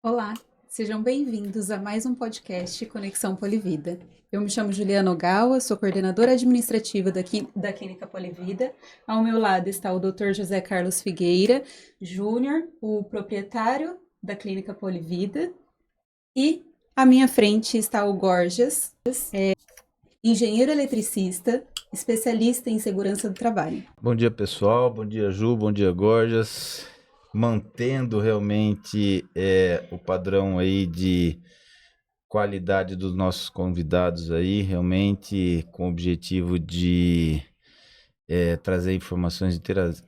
Olá, sejam bem-vindos a mais um podcast Conexão Polivida. Eu me chamo Juliana Ogawa, sou coordenadora administrativa da Clínica Polivida. Ao meu lado está o Dr. José Carlos Figueira Júnior, o proprietário da Clínica Polivida. E à minha frente está o Gorjas, engenheiro eletricista, especialista em segurança do trabalho. Bom dia, pessoal. Bom dia, Ju. Bom dia, Gorjas. Mantendo realmente o padrão aí de qualidade dos nossos convidados aí, realmente com o objetivo de trazer informações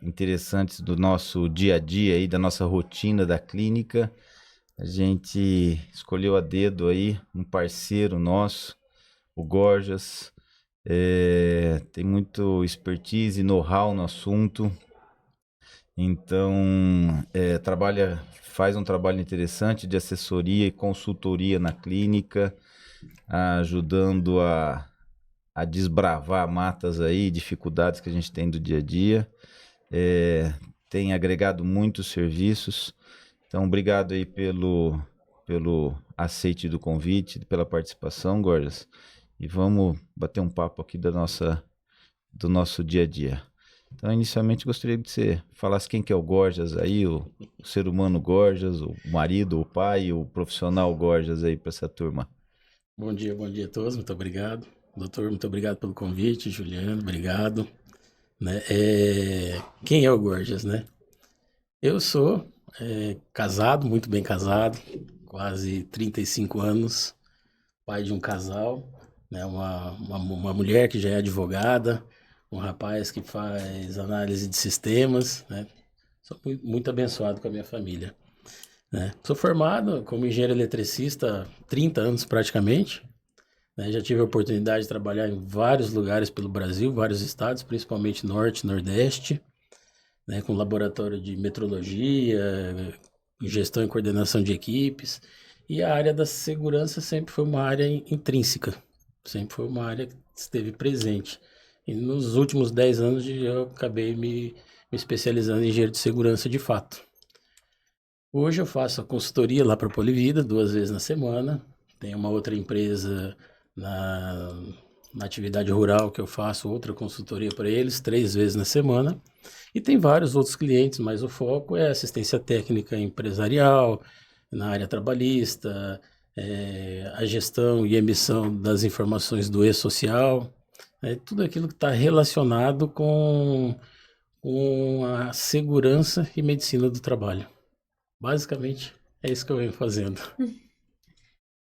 interessantes do nosso dia a dia aí, da nossa rotina da clínica. A gente escolheu a dedo aí um parceiro nosso, o Gorjas. Tem muito expertise e know-how no assunto. Então, faz um trabalho interessante de assessoria e consultoria na clínica, ajudando a desbravar matas aí, dificuldades que a gente tem do dia a dia. Tem agregado muitos serviços. Então, obrigado aí pelo aceite do convite, pela participação, Gorjas. E vamos bater um papo aqui do nosso dia a dia. Então, inicialmente, gostaria que você falasse quem que é o Gorjas aí, o ser humano Gorjas, o marido, o pai, o profissional Gorjas aí para essa turma. Bom dia a todos, muito obrigado. Doutor, muito obrigado pelo convite, Juliano, obrigado. Quem é o Gorjas, né? Eu sou casado, muito bem casado, quase 35 anos, pai de um casal, né? Uma mulher que já é advogada, um rapaz que faz análise de sistemas, né? Sou muito abençoado com a minha família, né? Sou formado como engenheiro eletricista há 30 anos praticamente, né? Já tive a oportunidade de trabalhar em vários lugares pelo Brasil, vários estados, principalmente Norte e Nordeste, né? Com laboratório de metrologia, gestão e coordenação de equipes, e a área da segurança sempre foi uma área intrínseca, sempre foi uma área que esteve presente. E nos últimos 10 anos eu acabei me especializando em engenheiro de segurança de fato. Hoje eu faço a consultoria lá para a Polivida 2 vezes na semana. Tem uma outra empresa na atividade rural que eu faço outra consultoria para eles 3 vezes na semana. E tem vários outros clientes, mas o foco é assistência técnica empresarial, na área trabalhista, a gestão e emissão das informações do e-social. Tudo aquilo que está relacionado com a segurança e medicina do trabalho. Basicamente, é isso que eu venho fazendo.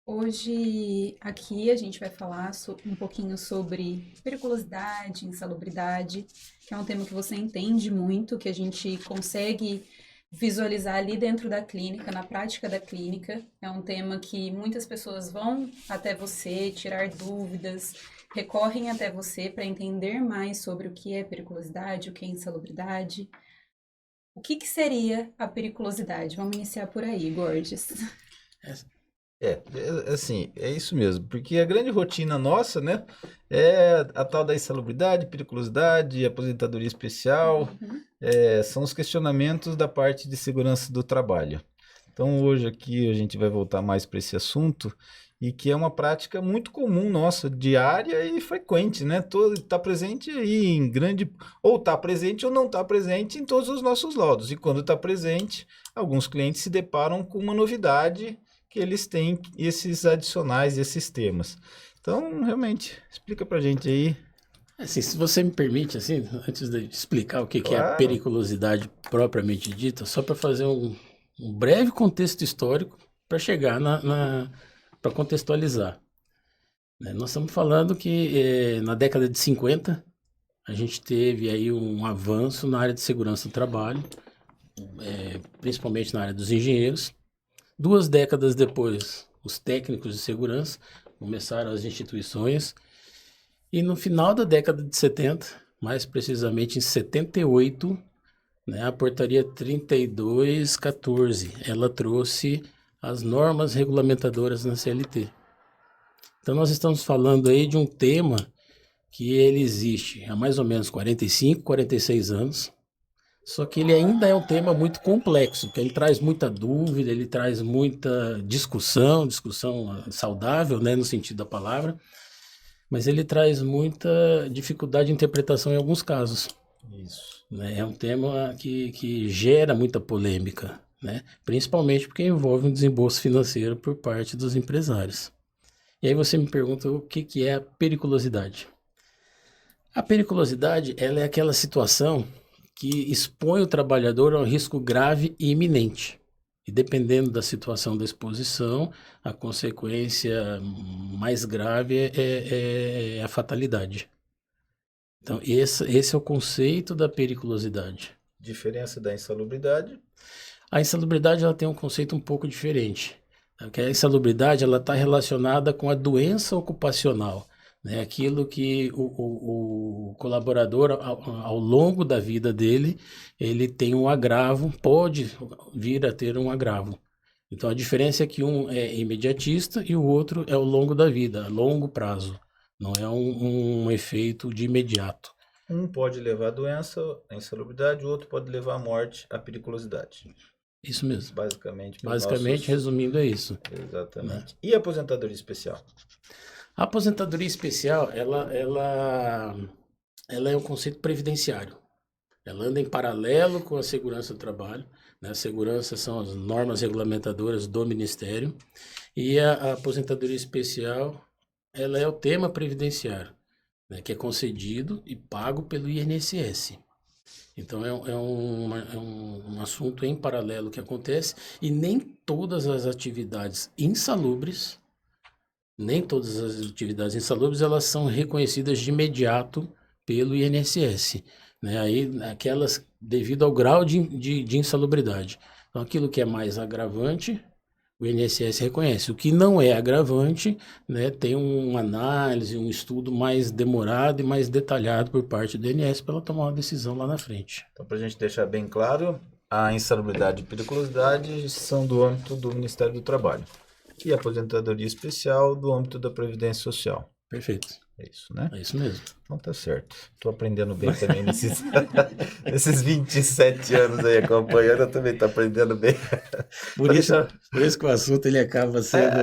Hoje, aqui, a gente vai falar um pouquinho sobre periculosidade, insalubridade, que é um tema que você entende muito, que a gente consegue visualizar ali dentro da clínica, na prática da clínica. É um tema que muitas pessoas vão até você tirar dúvidas, recorrem até você para entender mais sobre o que é periculosidade, o que é insalubridade. O que seria a periculosidade? Vamos iniciar por aí, Gorges. Assim, é isso mesmo, porque a grande rotina nossa, né, é a tal da insalubridade, periculosidade, aposentadoria especial, são os questionamentos da parte de segurança do trabalho. Então, hoje aqui a gente vai voltar mais para esse assunto, e que é uma prática muito comum nossa, diária e frequente, né? Está presente aí ou está presente ou não está presente em todos os nossos laudos. E quando está presente, alguns clientes se deparam com uma novidade que eles têm esses adicionais, esses temas. Então, realmente, explica pra gente aí. Assim, se você me permite, assim, antes de explicar o que é a periculosidade propriamente dita, só para fazer um breve contexto histórico para chegar para contextualizar. Nós estamos falando que na década de 50 a gente teve aí um avanço na área de segurança do trabalho, principalmente na área dos engenheiros. 2 décadas depois, os técnicos de segurança começaram as instituições, e no final da década de 70, mais precisamente em 78, né, a portaria 3214, ela trouxe as normas regulamentadoras na CLT. Então, nós estamos falando aí de um tema que ele existe há mais ou menos 45, 46 anos, só que ele ainda é um tema muito complexo, que ele traz muita dúvida, ele traz muita discussão saudável, né, no sentido da palavra, mas ele traz muita dificuldade de interpretação em alguns casos. Isso. Né? É um tema que gera muita polêmica, né? Principalmente porque envolve um desembolso financeiro por parte dos empresários. E aí você me pergunta o que é a periculosidade. A periculosidade, ela é aquela situação que expõe o trabalhador a um risco grave e iminente. E dependendo da situação da exposição, a consequência mais grave é a fatalidade. Então, esse é o conceito da periculosidade. Diferença da insalubridade. A insalubridade ela tem um conceito um pouco diferente. Porque a insalubridade está relacionada com a doença ocupacional. Né? Aquilo que o colaborador, ao longo da vida dele, ele tem um agravo, pode vir a ter um agravo. Então, a diferença é que um é imediatista e o outro é ao longo da vida, a longo prazo. Não é um efeito de imediato. Um pode levar a doença, a insalubridade, o outro pode levar à morte, a periculosidade. Isso mesmo. Basicamente, resumindo, é isso. Exatamente. Né? E a aposentadoria especial? A aposentadoria especial, ela é um conceito previdenciário. Ela anda em paralelo com a segurança do trabalho. Né? A segurança são as normas regulamentadoras do Ministério. E a aposentadoria especial, ela é o tema previdenciário, né? Que é concedido e pago pelo INSS. Então, é um assunto em paralelo que acontece e nem todas as atividades insalubres, elas são reconhecidas de imediato pelo INSS. Né? Aí, aquelas devido ao grau de insalubridade. Então, aquilo que é mais agravante, o INSS reconhece. O que não é agravante, né, tem uma análise, um estudo mais demorado e mais detalhado por parte do INSS para ela tomar uma decisão lá na frente. Então, para a gente deixar bem claro, a insalubridade e periculosidade são do âmbito do Ministério do Trabalho. E a aposentadoria especial do âmbito da Previdência Social. Perfeito. É isso, né? É isso mesmo. Então tá certo. Tô aprendendo bem também nesses 27 anos aí acompanhando, eu também tô aprendendo bem. Por isso que o assunto ele acaba sendo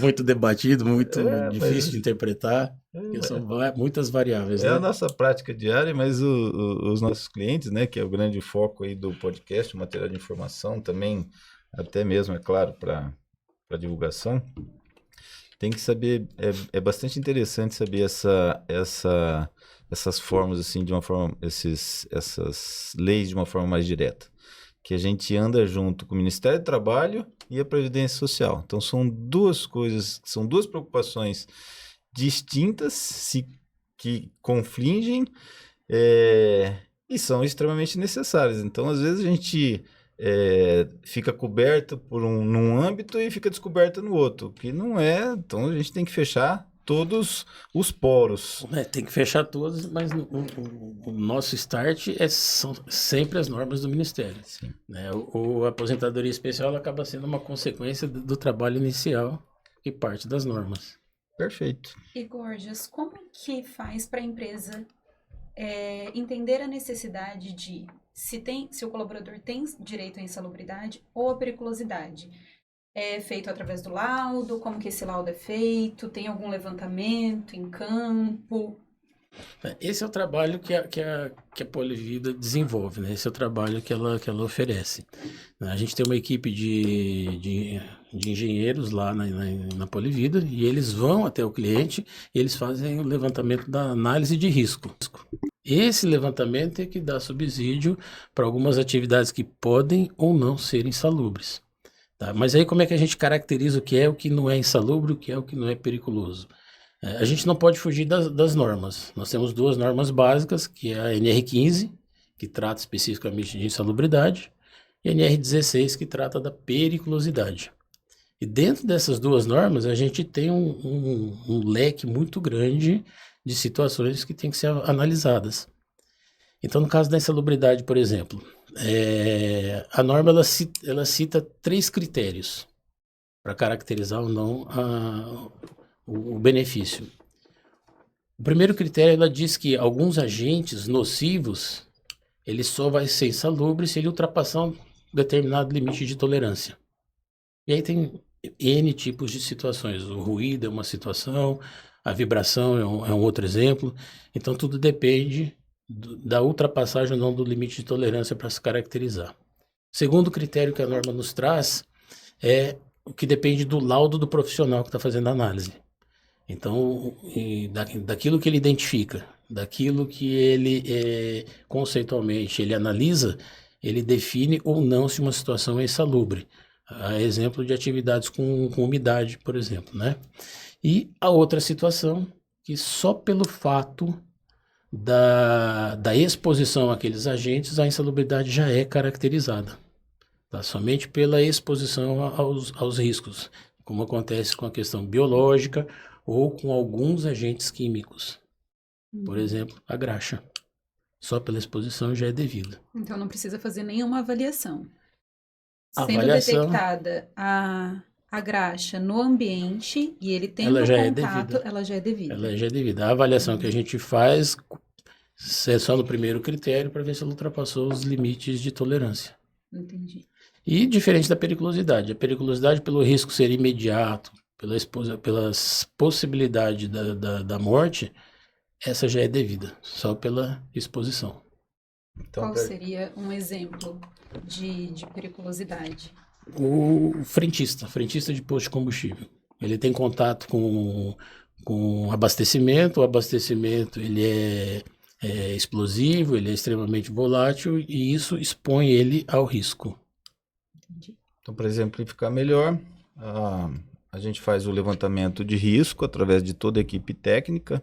muito debatido, muito difícil de interpretar, porque são muitas variáveis. É, né? A nossa prática diária, mas os nossos clientes, né, que é o grande foco aí do podcast, o material de informação, também até mesmo, é claro, para divulgação, tem que saber, é bastante interessante saber essas formas, assim, de uma forma, essas leis de uma forma mais direta, que a gente anda junto com o Ministério do Trabalho e a Previdência Social. Então, são duas coisas, são duas preocupações distintas, que confligem, e são extremamente necessárias. Então, às vezes, a gente fica coberto num âmbito e fica descoberto no outro, que não é. Então a gente tem que fechar todos os poros. Tem que fechar todos, mas o nosso start são sempre as normas do Ministério. Sim. Né? A aposentadoria especial ela acaba sendo uma consequência do trabalho inicial e parte das normas. Perfeito. E Gorgias, como que faz para a empresa entender a necessidade de se o colaborador tem direito à insalubridade ou à periculosidade? É feito através do laudo? Como que esse laudo é feito? Tem algum levantamento em campo? Esse é o trabalho que a Polivida desenvolve, né? Esse é o trabalho que ela oferece. A gente tem uma equipe de engenheiros lá na Polivida e eles vão até o cliente e eles fazem o levantamento da análise de risco. Esse levantamento é que dá subsídio para algumas atividades que podem ou não ser insalubres. Tá? Mas aí como é que a gente caracteriza o que é o que não é insalubre, o que é o que não é periculoso? A gente não pode fugir das normas. Nós temos duas normas básicas, que é a NR15, que trata especificamente de insalubridade, e a NR16, que trata da periculosidade. E dentro dessas duas normas, a gente tem um leque muito grande de situações que tem que ser analisadas. Então, no caso da insalubridade, por exemplo, a norma ela cita 3 critérios para caracterizar ou não o benefício. O primeiro critério, ela diz que alguns agentes nocivos, ele só vai ser insalubre se ele ultrapassar um determinado limite de tolerância. E aí tem N tipos de situações. O ruído é uma situação, a vibração é um outro exemplo. Então, tudo depende da ultrapassagem ou não do limite de tolerância para se caracterizar. O segundo critério que a norma nos traz é o que depende do laudo do profissional que está fazendo a análise. Então, daquilo que ele identifica, daquilo que ele conceitualmente ele analisa, ele define ou não se uma situação é insalubre. A exemplo de atividades com umidade, por exemplo, né? E a outra situação, que só pelo fato da exposição àqueles agentes, a insalubridade já é caracterizada. Tá? Somente pela exposição aos riscos, como acontece com a questão biológica ou com alguns agentes químicos. Por exemplo, a graxa. Só pela exposição já é devida. Então não precisa fazer nenhuma avaliação. A Sendo avaliação- detectada a graxa no ambiente e ele tendo Ela já é contato, devida. ela já é devida. Ela já é devida. A avaliação que a gente faz é só no primeiro critério para ver se ela ultrapassou os limites de tolerância. Entendi. E diferente da periculosidade. A periculosidade, pelo risco ser imediato, pela possibilidade da morte, essa já é devida, só pela exposição. Então, Qual seria um exemplo de periculosidade? O frentista de posto de combustível, ele tem contato com abastecimento, o abastecimento ele é explosivo, ele é extremamente volátil e isso expõe ele ao risco. Entendi. Então, para exemplificar melhor, a gente faz o levantamento de risco através de toda a equipe técnica,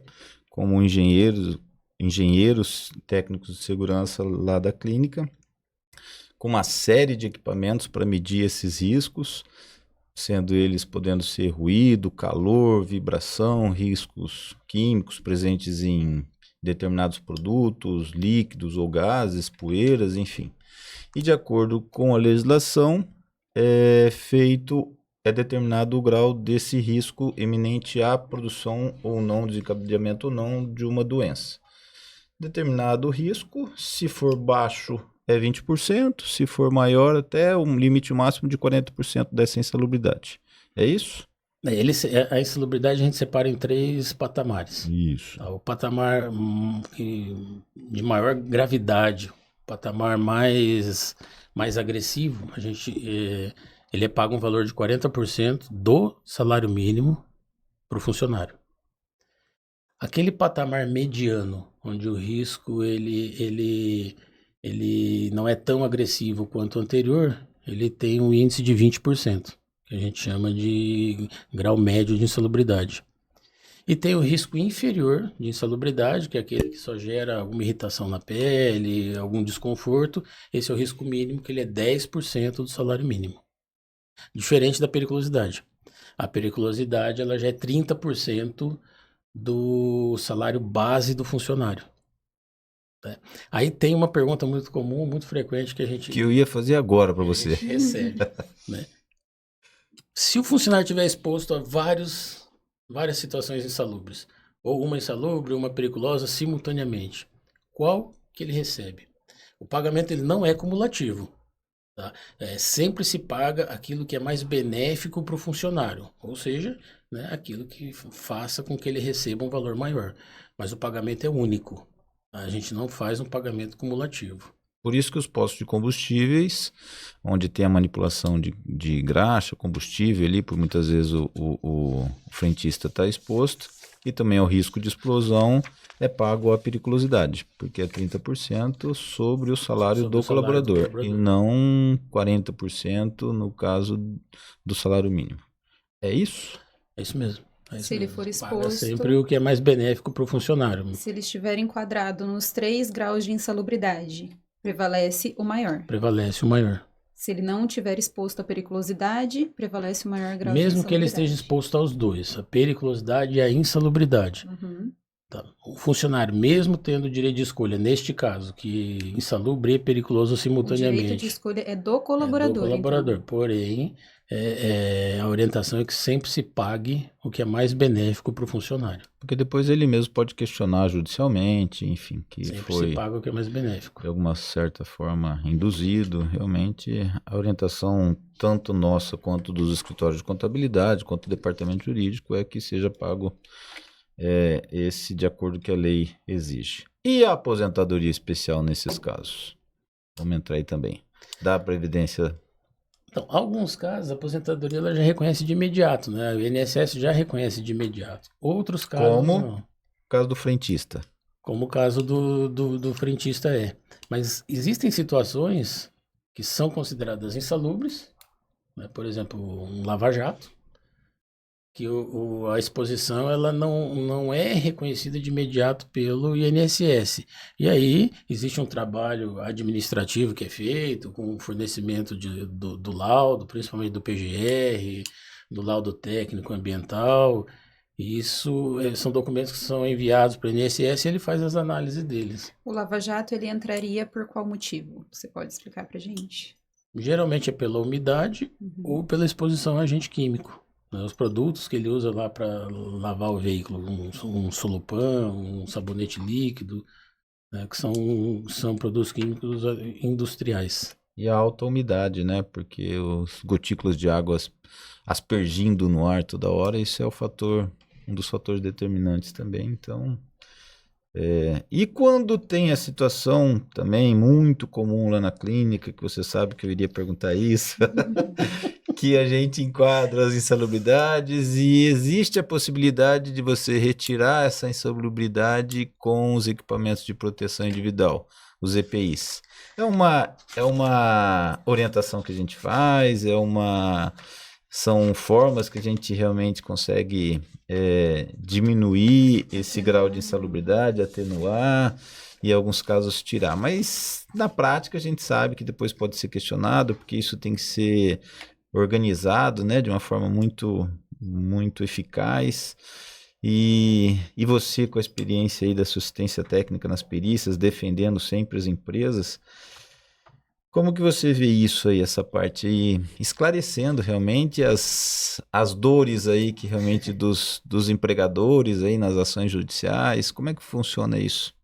como engenheiros técnicos de segurança lá da clínica, com uma série de equipamentos para medir esses riscos, sendo eles podendo ser ruído, calor, vibração, riscos químicos presentes em determinados produtos, líquidos ou gases, poeiras, enfim. E de acordo com a legislação, é determinado o grau desse risco eminente à produção ou não, desencadeamento ou não de uma doença. Determinado risco, se for baixo, é 20%, se for maior, até um limite máximo de 40% dessa insalubridade. É isso? A insalubridade a gente separa em 3 patamares. Isso. Tá? O patamar de maior gravidade, o patamar mais agressivo, ele é pago um valor de 40% do salário mínimo para o funcionário. Aquele patamar mediano, onde o risco ele não é tão agressivo quanto o anterior, ele tem um índice de 20%, que a gente chama de grau médio de insalubridade. E tem o risco inferior de insalubridade, que é aquele que só gera alguma irritação na pele, algum desconforto. Esse é o risco mínimo, que ele é 10% do salário mínimo. Diferente da periculosidade. A periculosidade ela já é 30% do salário base do funcionário. Aí tem uma pergunta muito comum, muito frequente que a gente... Que eu ia fazer agora para você. Recebe, né? Se o funcionário estiver exposto a várias situações insalubres, ou uma insalubre, uma periculosa simultaneamente, qual que ele recebe? O pagamento ele não é cumulativo. Tá? Sempre se paga aquilo que é mais benéfico para o funcionário, ou seja, né, aquilo que faça com que ele receba um valor maior. Mas o pagamento é único. A gente não faz um pagamento cumulativo. Por isso que os postos de combustíveis, onde tem a manipulação de graxa, combustível ali, por muitas vezes o frentista está exposto, e também ao risco de explosão, é pago a periculosidade, porque é 30% sobre o salário do colaborador, e não 40% no caso do salário mínimo. É isso? É isso mesmo. Se ele for exposto... Paga sempre o que é mais benéfico para o funcionário. Se ele estiver enquadrado nos 3 graus de insalubridade, prevalece o maior. Prevalece o maior. Se ele não estiver exposto à periculosidade, prevalece o maior grau de Mesmo que ele insalubridade. esteja exposto aos dois, a periculosidade e a insalubridade. Uhum. Tá. O funcionário, mesmo tendo direito de escolha, neste caso, que insalubre e periculoso O simultaneamente. direito de escolha é do colaborador. É do colaborador, então. porém, a orientação é que sempre se pague o que é mais benéfico para o funcionário. Porque depois ele mesmo pode questionar judicialmente, enfim, que Sempre foi se paga o que é mais benéfico. de alguma certa forma induzido. Realmente, a orientação tanto nossa quanto dos escritórios de contabilidade, quanto do departamento jurídico é que seja pago esse de acordo com que a lei exige. E a aposentadoria especial nesses casos? Vamos entrar aí também. Da Previdência. Então, alguns casos, a aposentadoria ela já reconhece de imediato, né? O INSS já reconhece de imediato. Outros casos, Como não. o caso do frentista. Como o caso do frentista é. Mas existem situações que são consideradas insalubres, né? Por exemplo, um lava-jato, que a exposição ela não é reconhecida de imediato pelo INSS. E aí existe um trabalho administrativo que é feito com o fornecimento do laudo, principalmente do PGR, do laudo técnico ambiental. E isso são documentos que são enviados para o INSS e ele faz as análises deles. O Lava Jato, ele entraria por qual motivo? Você pode explicar pra gente? Geralmente é pela umidade ou pela exposição a agente químico. Os produtos que ele usa lá para lavar o veículo, um Solupan, um sabonete líquido, né, que são produtos químicos industriais. E a alta umidade, né? Porque os gotículas de água aspergindo no ar toda hora, isso é um dos fatores determinantes também. Então, e quando tem a situação também muito comum lá na clínica, que você sabe que eu iria perguntar isso, que a gente enquadra as insalubridades e existe a possibilidade de você retirar essa insalubridade com os equipamentos de proteção individual, os EPIs. É uma orientação que a gente faz, são formas que a gente realmente consegue diminuir esse grau de insalubridade, atenuar e em alguns casos tirar. Mas na prática a gente sabe que depois pode ser questionado, porque isso tem que ser organizado, né, de uma forma muito, muito eficaz. E você, com a experiência aí da sua assistência técnica nas perícias, defendendo sempre as empresas, como que você vê isso aí, essa parte aí, esclarecendo realmente as dores aí que realmente dos empregadores aí nas ações judiciais, como é que funciona isso?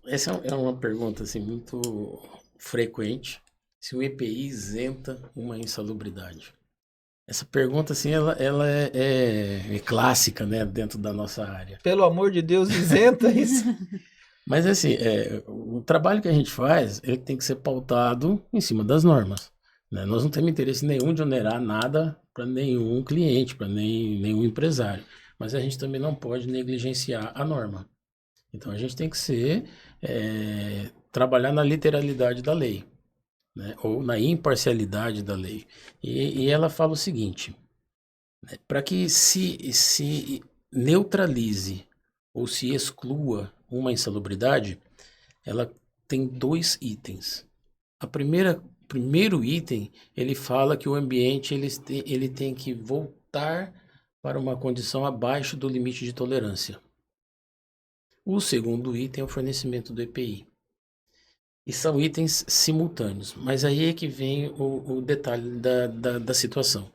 Essa é uma pergunta assim, muito frequente, se o EPI isenta uma insalubridade. Essa pergunta assim, ela é clássica, né, dentro da nossa área. Pelo amor de Deus, isenta isso. Mas assim, o trabalho que a gente faz, ele tem que ser pautado em cima das normas, né? Nós não temos interesse nenhum de onerar nada para nenhum cliente, para nenhum empresário. Mas a gente também não pode negligenciar a norma. Então a gente tem que trabalhar na literalidade da lei, né? Ou na imparcialidade da lei. E ela fala o seguinte, né? Para que se neutralize ou se exclua uma insalubridade, ela tem 2 itens. Primeiro item, ele fala que o ambiente ele tem que voltar para uma condição abaixo do limite de tolerância. O segundo item é o fornecimento do EPI. E são itens simultâneos, mas aí é que vem o detalhe da situação.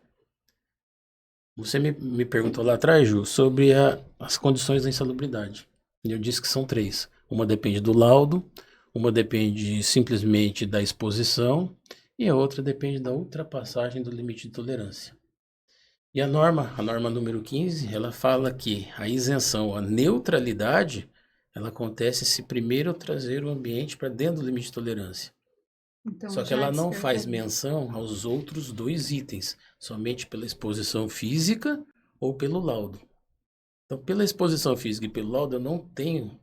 Você me perguntou lá atrás, Ju, sobre as condições da insalubridade. Eu disse que são 3. Uma depende do laudo, uma depende simplesmente da exposição e a outra depende da ultrapassagem do limite de tolerância. E a norma número 15, ela fala que a isenção, a neutralidade, ela acontece se primeiro trazer o ambiente para dentro do limite de tolerância. Então, Só que já ela não faz descartaria. menção aos outros 2 itens, somente pela exposição física ou pelo laudo. Então, pela exposição física e pelo laudo, eu não tenho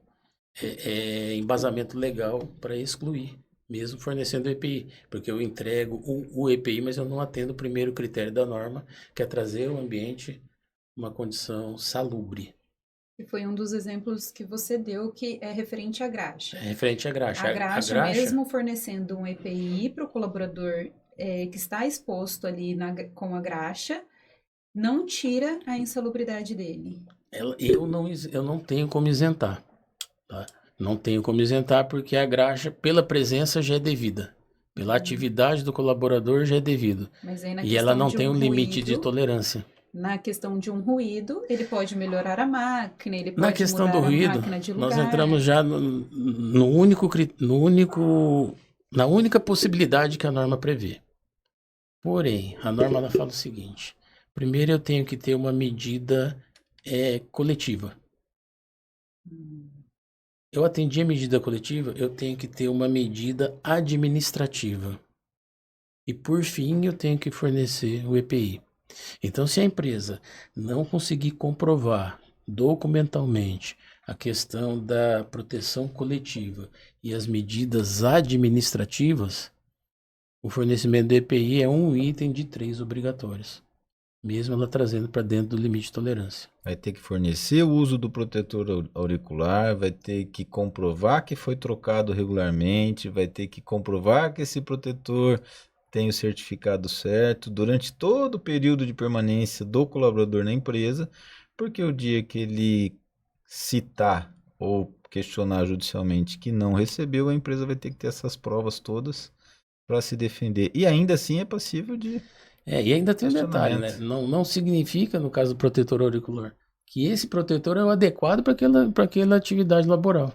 embasamento legal para excluir, mesmo fornecendo o EPI, porque eu entrego o EPI, mas eu não atendo o primeiro critério da norma, que é trazer o ambiente uma condição salubre. E foi um dos exemplos que você deu que é referente à graxa. Referente à graxa. A graxa, mesmo fornecendo um EPI para o colaborador que está exposto ali com a graxa, não tira a insalubridade dele. Eu não tenho como isentar. Tá? Não tenho como isentar porque a graxa, pela presença, já é devida. Pela atividade do colaborador já é devido. Mas aí na E ela questão não de tem um um limite de ruído, tolerância. na questão de um ruído, ele pode melhorar a máquina, ele Na pode questão do mudar a ruído, máquina de nós lugar. entramos já na única possibilidade que a norma prevê. Porém, a norma ela fala o seguinte: primeiro eu tenho que ter uma medida coletiva. Eu atendi a medida coletiva, eu tenho que ter uma medida administrativa. E por fim, eu tenho que fornecer o EPI. Então, se a empresa não conseguir comprovar documentalmente a questão da proteção coletiva e as medidas administrativas, o fornecimento do EPI é um item de 3 obrigatórios, mesmo ela trazendo para dentro do limite de tolerância. Vai ter que fornecer o uso do protetor auricular, vai ter que comprovar que foi trocado regularmente, vai ter que comprovar que esse protetor tem o certificado certo durante todo o período de permanência do colaborador na empresa, porque o dia que ele citar ou questionar judicialmente que não recebeu, a empresa vai ter que ter essas provas todas para se defender. E ainda assim é passível de E ainda tem um detalhe, né? questionamento. Não significa, no caso do protetor auricular, que esse protetor é o adequado para aquela atividade laboral.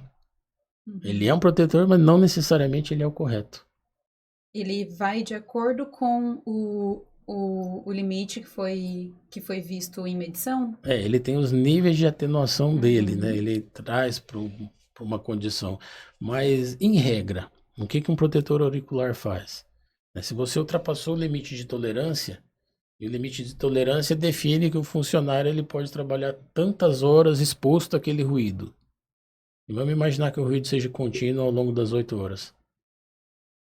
Ele é um protetor, mas não necessariamente ele é o correto. Ele vai de acordo com o limite que foi visto em medição? Ele tem os níveis de atenuação dele, né? Ele traz para uma condição. Mas, em regra, o que um protetor auricular faz? Se você ultrapassou o limite de tolerância, e o limite de tolerância define que o funcionário ele pode trabalhar tantas horas exposto àquele ruído. E vamos imaginar que o ruído seja contínuo ao longo das 8 horas.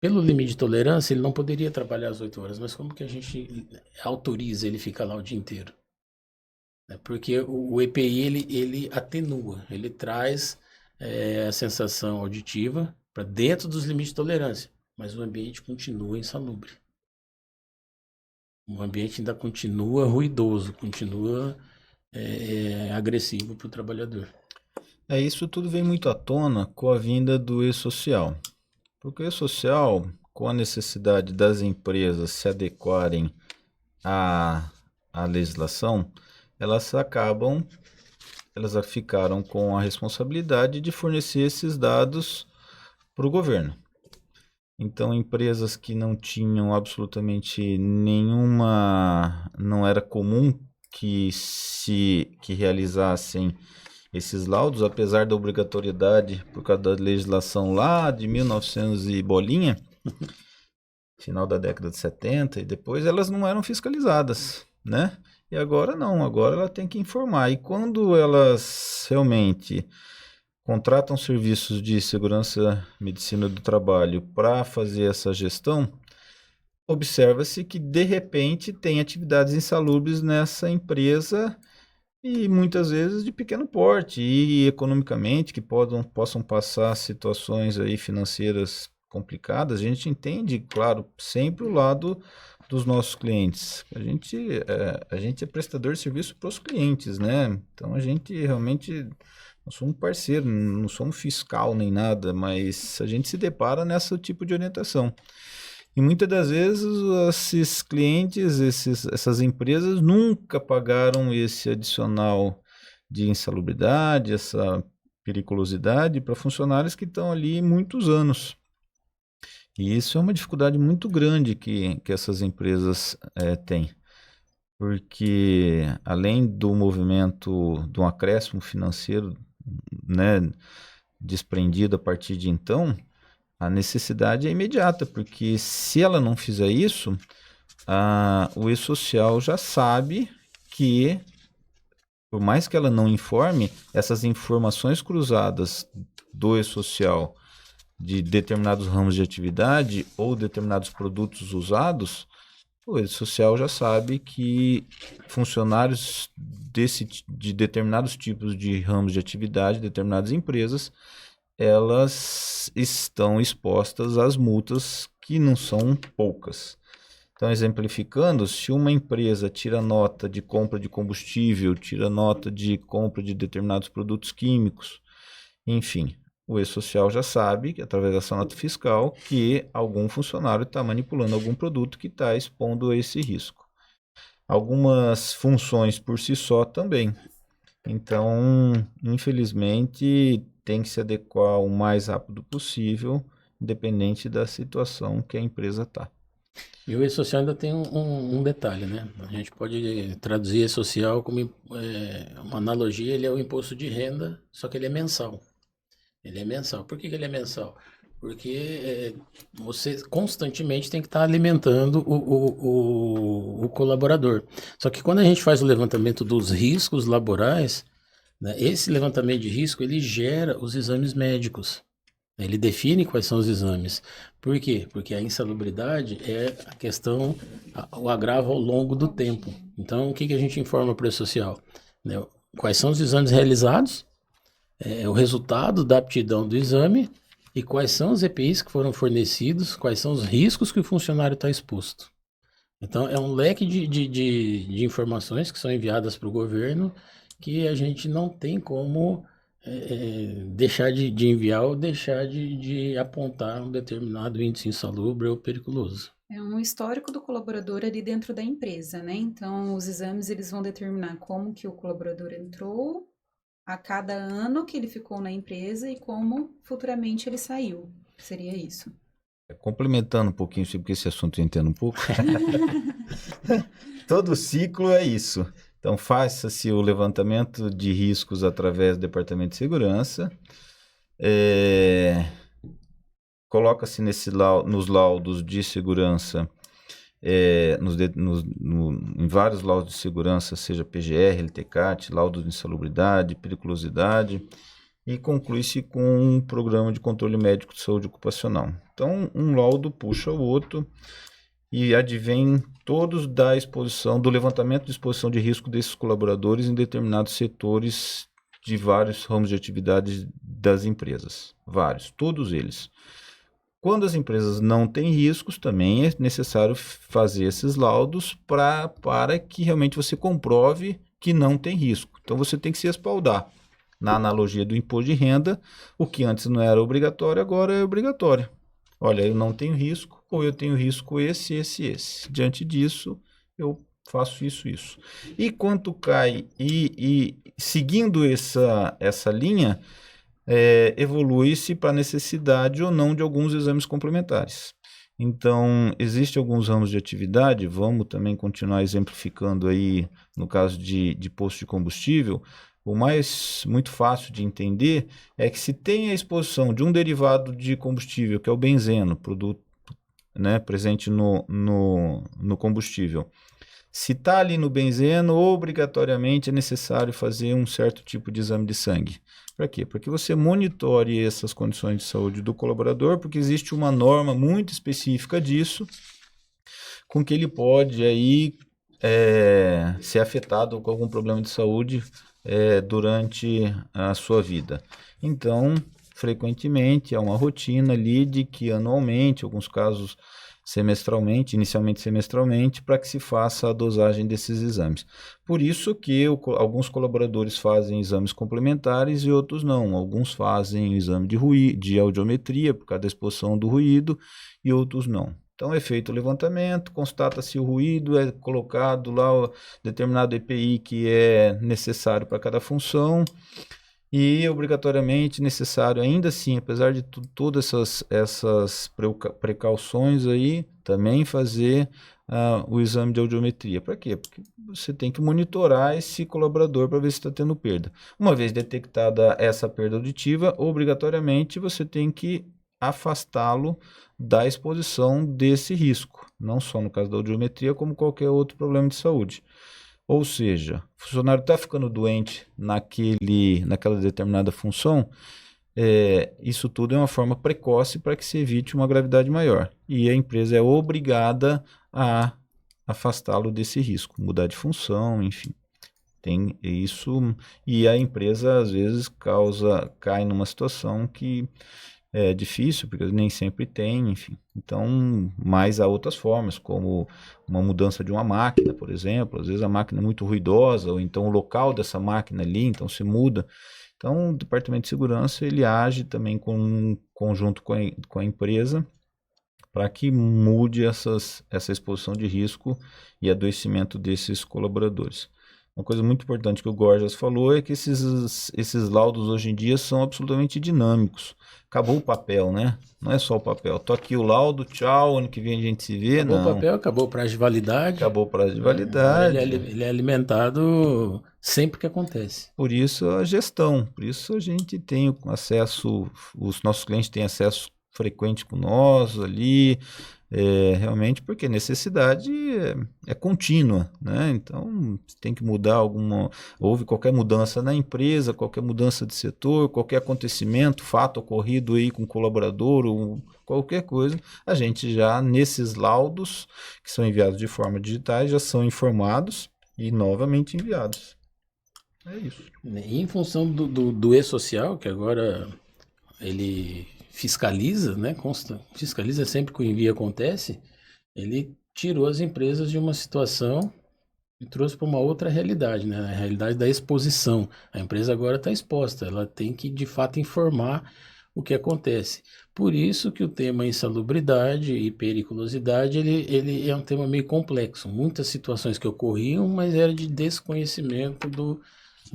Pelo limite de tolerância, ele não poderia trabalhar as 8 horas, mas como que a gente autoriza ele ficar lá o dia inteiro? Porque o EPI ele atenua, ele traz a sensação auditiva para dentro dos limites de tolerância, mas o ambiente continua insalubre. O ambiente ainda continua ruidoso, continua agressivo para o trabalhador. Isso tudo vem muito à tona com a vinda do e-social. Porque o e-social, com a necessidade das empresas se adequarem à legislação, elas ficaram com a responsabilidade de fornecer esses dados para o governo. Então, empresas que não tinham absolutamente nenhuma, não era comum que realizassem esses laudos, apesar da obrigatoriedade por causa da legislação lá de 1900 e bolinha, final da década de 70 e depois, elas não eram fiscalizadas, né? E agora não, agora ela tem que informar. E quando elas realmente contratam serviços de segurança e medicina do trabalho para fazer essa gestão, observa-se que de repente tem atividades insalubres nessa empresa e muitas vezes de pequeno porte e economicamente que possam passar situações aí financeiras complicadas. A gente entende, claro, sempre o lado dos nossos clientes. A gente é prestador de serviço para os clientes, né? Então a gente realmente, nós somos parceiro, não somos fiscal nem nada, mas a gente se depara nesse tipo de orientação. E muitas das vezes esses clientes, essas empresas nunca pagaram esse adicional de insalubridade, essa periculosidade para funcionários que estão ali muitos anos. E isso é uma dificuldade muito grande que essas empresas têm. Porque além do movimento de um acréscimo financeiro, né, desprendido a partir de então, a necessidade é imediata, porque se ela não fizer isso, o e-social já sabe que, por mais que ela não informe, essas informações cruzadas do e-social de determinados ramos de atividade ou determinados produtos usados, o e-social já sabe que funcionários de determinados tipos de ramos de atividade, determinadas empresas, elas estão expostas às multas que não são poucas. Então, exemplificando, se uma empresa tira nota de compra de combustível, tira nota de compra de determinados produtos químicos, enfim, o E-Social já sabe, através dessa nota fiscal, que algum funcionário está manipulando algum produto que está expondo a esse risco. Algumas funções por si só também. Então, infelizmente, tem que se adequar o mais rápido possível, independente da situação que a empresa está. E o E-Social ainda tem um detalhe, né? A gente pode traduzir E-Social como uma analogia, ele é o imposto de renda, só que ele é mensal. Ele é mensal. Por que ele é mensal? Porque você constantemente tem que estar alimentando o colaborador. Só que quando a gente faz o levantamento dos riscos laborais, né, esse levantamento de risco, ele gera os exames médicos. Ele define quais são os exames. Por quê? Porque a insalubridade é a questão, o agravo ao longo do tempo. Então, o que a gente informa para o social? Né, quais são os exames realizados, o resultado da aptidão do exame e quais são os EPIs que foram fornecidos, quais são os riscos que o funcionário está exposto. Então, é um leque de informações que são enviadas para o governo que a gente não tem como deixar de enviar ou deixar de apontar um determinado índice insalubre ou periculoso. É um histórico do colaborador ali dentro da empresa, né? Então, os exames eles vão determinar como que o colaborador entrou, a cada ano que ele ficou na empresa e como futuramente ele saiu. Seria isso. Complementando um pouquinho, porque esse assunto eu entendo um pouco. Todo ciclo é isso. Então, faça-se o levantamento de riscos através do Departamento de Segurança. Coloca-se nos laudos de segurança, em vários laudos de segurança, seja PGR, LTCAT, laudo de insalubridade, periculosidade, e conclui-se com um programa de controle médico de saúde ocupacional. Então, um laudo puxa o outro e advém todos da exposição, do levantamento de exposição de risco desses colaboradores em determinados setores de vários ramos de atividades das empresas. Vários, todos eles. Quando as empresas não têm riscos, também é necessário fazer esses laudos para que realmente você comprove que não tem risco. Então, você tem que se respaldar. Na analogia do imposto de renda, o que antes não era obrigatório, agora é obrigatório. Olha, eu não tenho risco, ou eu tenho risco esse. Diante disso, eu faço isso. E quanto cai, seguindo essa linha, evolui-se para a necessidade ou não de alguns exames complementares. Então, existem alguns ramos de atividade, vamos também continuar exemplificando aí, no caso de posto de combustível. O muito fácil de entender é que se tem a exposição de um derivado de combustível, que é o benzeno, produto, né, presente no combustível. Se está ali no benzeno, obrigatoriamente é necessário fazer um certo tipo de exame de sangue. Para quê? Para que você monitore essas condições de saúde do colaborador, porque existe uma norma muito específica disso, com que ele pode aí ser afetado com algum problema de saúde durante a sua vida. Então, frequentemente, há uma rotina ali de que anualmente, em alguns casos inicialmente semestralmente, para que se faça a dosagem desses exames. Por isso que alguns colaboradores fazem exames complementares e outros não. Alguns fazem o exame de audiometria, por causa da exposição do ruído, e outros não. Então, é feito o levantamento, constata-se o ruído, é colocado lá o determinado EPI que é necessário para cada função e obrigatoriamente necessário, ainda assim, apesar de todas essas precauções aí, também fazer o exame de audiometria. Para quê? Porque você tem que monitorar esse colaborador para ver se está tendo perda. Uma vez detectada essa perda auditiva, obrigatoriamente você tem que afastá-lo da exposição desse risco, não só no caso da audiometria, como qualquer outro problema de saúde. Ou seja, o funcionário está ficando doente naquela determinada função, isso tudo é uma forma precoce para que se evite uma gravidade maior. E a empresa é obrigada a afastá-lo desse risco, mudar de função, enfim. Tem isso, e a empresa às vezes cai numa situação que é difícil, porque nem sempre tem, enfim. Então, mas há outras formas, como uma mudança de uma máquina, por exemplo. Às vezes a máquina é muito ruidosa, ou então o local dessa máquina ali, então se muda. Então, o Departamento de Segurança, ele age também conjunto com a empresa para que mude essa exposição de risco e adoecimento desses colaboradores. Uma coisa muito importante que o Gorgias falou é que esses laudos hoje em dia são absolutamente dinâmicos. Acabou o papel, né? Não é só o papel. Tô aqui o laudo, tchau, ano que vem a gente se vê. Acabou o Não. papel, acabou o prazo de validade. Acabou o prazo de Né? Agora validade. ele é alimentado sempre que acontece. Por isso a gestão, por isso a gente tem acesso, os nossos clientes têm acesso frequente com nós ali, realmente porque a necessidade é contínua, né? Então tem que mudar houve qualquer mudança na empresa, qualquer mudança de setor, qualquer acontecimento, fato ocorrido aí com colaborador ou qualquer coisa, a gente já nesses laudos que são enviados de forma digital já são informados e novamente enviados. É isso. E em função do e-social, que agora ele fiscaliza, né? Fiscaliza sempre que o envio acontece, ele tirou as empresas de uma situação e trouxe para uma outra realidade, né? A realidade da exposição. A empresa agora está exposta, ela tem que de fato informar o que acontece. Por isso que o tema insalubridade e periculosidade, ele é um tema meio complexo. Muitas situações que ocorriam, mas era de desconhecimento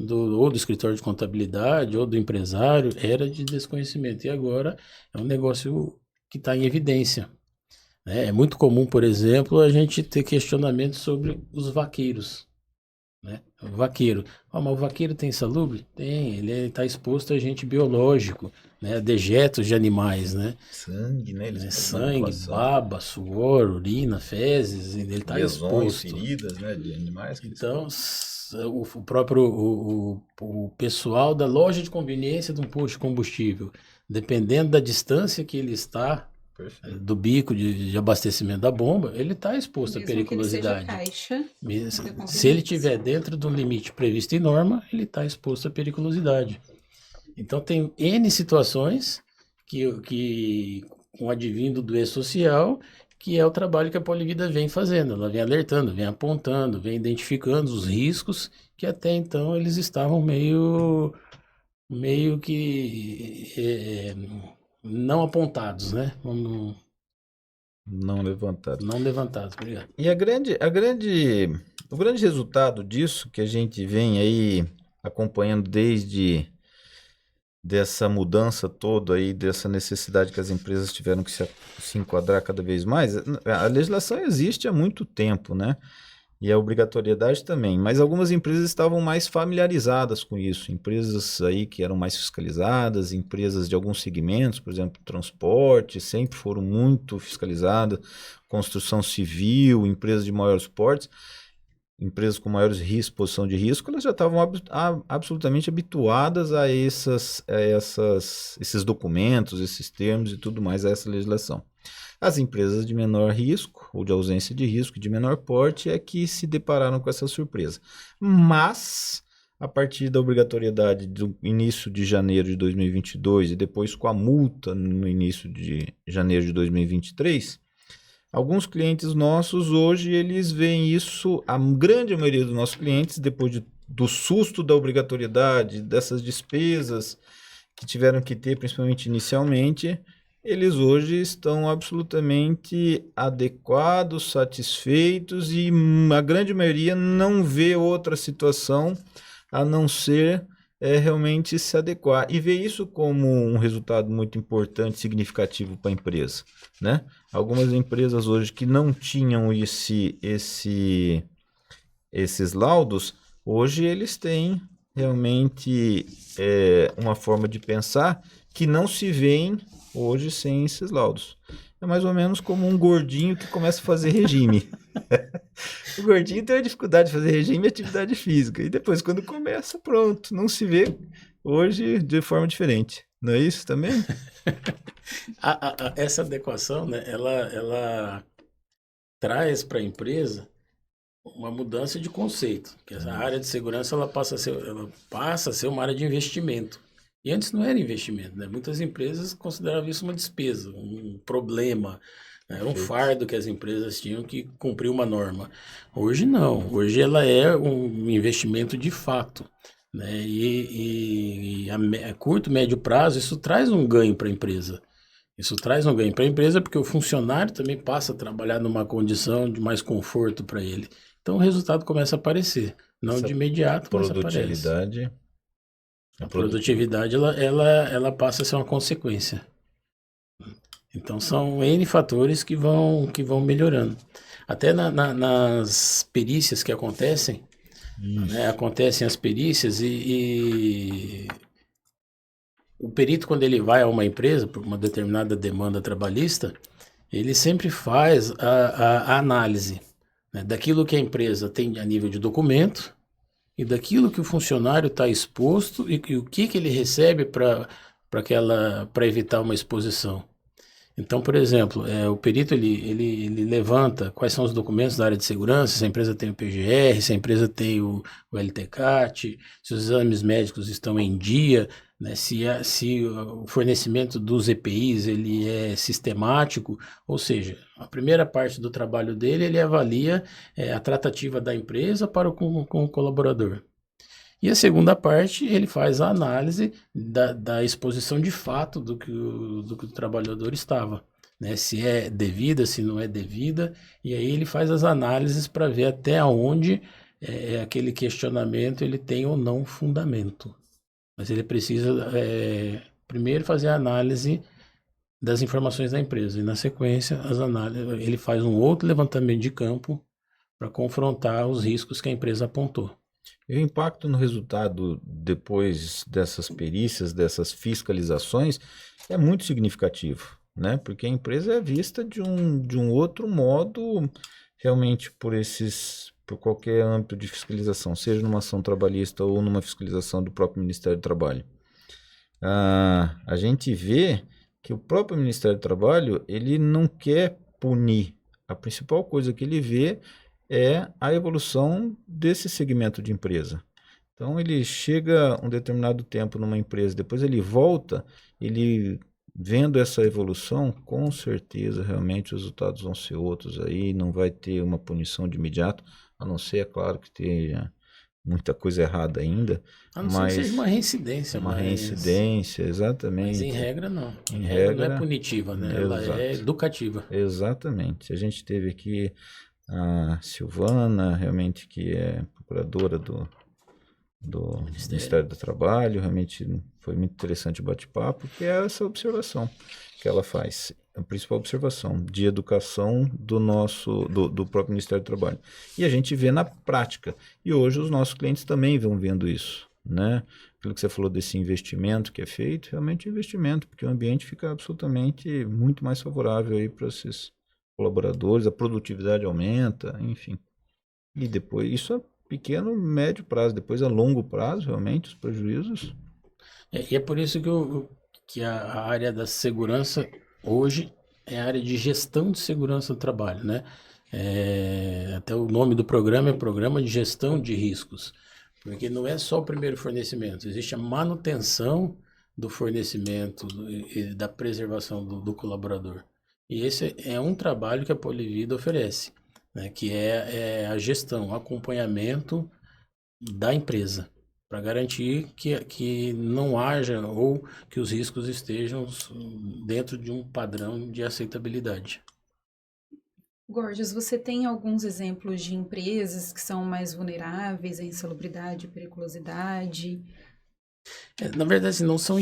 ou do escritório de contabilidade ou do empresário, era de desconhecimento. E agora é um negócio que está em evidência. Né? É muito comum, por exemplo, a gente ter questionamentos sobre os vaqueiros. Né? O vaqueiro. Mas o vaqueiro tem insalubre? Tem, ele está exposto a agente biológico, né? A dejetos de animais, né? Sangue, né? Eles fazem Sangue, manipulação. baba, suor, urina, fezes, ele está Lesões, exposto. feridas, né? De animais. Então, o próprio o pessoal da loja de conveniência de um posto de combustível, dependendo da distância que ele está Perfeito. do bico de abastecimento da bomba, ele está exposto à Mesmo que ele seja periculosidade. caixa. Se ele tiver dentro do limite previsto em norma, ele está exposto à periculosidade. Então, tem N situações que com o advindo do e-social, que é o trabalho que a Polivida vem fazendo. Ela vem alertando, vem apontando, vem identificando os riscos que até então eles estavam meio que não apontados, né? Não levantado. Não levantados, obrigado. E o grande resultado disso que a gente vem aí acompanhando desde dessa mudança toda aí, dessa necessidade que as empresas tiveram que se enquadrar cada vez mais, a legislação existe há muito tempo, né? E a obrigatoriedade também, mas algumas empresas estavam mais familiarizadas com isso, empresas aí que eram mais fiscalizadas, empresas de alguns segmentos, por exemplo, transporte, sempre foram muito fiscalizadas, construção civil, empresas de maiores portes, empresas com maiores exposição de risco, elas já estavam absolutamente habituadas a esses documentos, esses termos e tudo mais, a essa legislação. As empresas de menor risco, ou de ausência de risco, de menor porte, é que se depararam com essa surpresa. Mas, a partir da obrigatoriedade do início de janeiro de 2022 e depois com a multa no início de janeiro de 2023, alguns clientes nossos hoje, eles veem isso, a grande maioria dos nossos clientes, depois do susto da obrigatoriedade, dessas despesas que tiveram que ter, principalmente inicialmente, eles hoje estão absolutamente adequados, satisfeitos e a grande maioria não vê outra situação a não ser realmente se adequar e ver isso como um resultado muito importante, significativo para a empresa, né? Algumas empresas hoje que não tinham esses laudos, hoje eles têm realmente uma forma de pensar que não se veem hoje sem esses laudos. É mais ou menos como um gordinho que começa a fazer regime. O gordinho tem a dificuldade de fazer regime e atividade física. E depois, quando começa, pronto, não se vê hoje de forma diferente. Não é isso também? Essa adequação, né, ela traz para a empresa uma mudança de conceito. Que essa área de segurança ela passa a ser uma área de investimento. E antes não era investimento, né? Muitas empresas consideravam isso uma despesa, um problema, né? Era um Perfeito. fardo que as empresas tinham que cumprir uma norma. Hoje não, hoje ela é um investimento de fato, né? A curto, médio prazo, isso traz um ganho para a empresa. Isso traz um ganho para a empresa porque o funcionário também passa a trabalhar numa condição de mais conforto para ele. Então o resultado começa a aparecer. Não Essa de imediato, mas aparece. produtividade, a A produtividade. produtividade ela passa a ser uma consequência. Então são N fatores que vão melhorando. Até nas perícias que acontecem, né, Isso. acontecem as perícias e o perito, quando ele vai a uma empresa por uma determinada demanda trabalhista, ele sempre faz a análise, né, daquilo que a empresa tem a nível de documento e daquilo que o funcionário está exposto e o que ele recebe para evitar uma exposição. Então, por exemplo, o perito ele levanta quais são os documentos da área de segurança, se a empresa tem o PGR, se a empresa tem o LTCAT, se os exames médicos estão em dia, né, se o fornecimento dos EPIs ele é sistemático, ou seja, a primeira parte do trabalho dele ele avalia a tratativa da empresa para com o colaborador. E a segunda parte, ele faz a análise da exposição de fato do que o trabalhador estava, né? Se é devida, se não é devida, e aí ele faz as análises para ver até onde aquele questionamento ele tem ou não fundamento. Mas ele precisa primeiro fazer a análise das informações da empresa, e na sequência ele faz um outro levantamento de campo para confrontar os riscos que a empresa apontou. E o impacto no resultado depois dessas perícias, dessas fiscalizações, é muito significativo, né? Porque a empresa é vista de um outro modo, realmente por qualquer âmbito de fiscalização, seja numa ação trabalhista ou numa fiscalização do próprio Ministério do Trabalho. A gente vê que o próprio Ministério do Trabalho, ele não quer punir. A principal coisa que ele vê é a evolução desse segmento de empresa. Então ele chega um determinado tempo numa empresa, depois ele volta, ele vendo essa evolução, com certeza realmente os resultados vão ser outros aí, não vai ter uma punição de imediato, a não ser, é claro, que tenha muita coisa errada ainda, A não ser que seja uma mas reincidência, uma mas reincidência, em exatamente. regra não. Em Em regra não é regra, punitiva, né? Ela é exato. educativa. Exatamente. A gente teve aqui a Silvana, realmente que é procuradora do Ministério. Ministério do Trabalho, realmente foi muito interessante o bate-papo, que é essa observação que ela faz, a principal observação de educação do próprio Ministério do Trabalho. E a gente vê na prática, e hoje os nossos clientes também vão vendo isso, né? Aquilo que você falou desse investimento que é feito, realmente é investimento, porque o ambiente fica absolutamente muito mais favorável aí para esses colaboradores, a produtividade aumenta, enfim. E depois, isso a pequeno, médio prazo, depois a longo prazo, realmente, os prejuízos. E é por isso que a área da segurança hoje é a área de gestão de segurança do trabalho, né? Até o nome do programa é Programa de Gestão de Riscos, porque não é só o primeiro fornecimento, existe a manutenção do fornecimento e da preservação do colaborador. E esse é um trabalho que a Polivida oferece, né? Que é a gestão, o acompanhamento da empresa, para garantir que não haja ou que os riscos estejam dentro de um padrão de aceitabilidade. Gorgeous, você tem alguns exemplos de empresas que são mais vulneráveis à insalubridade, periculosidade? Na verdade, não são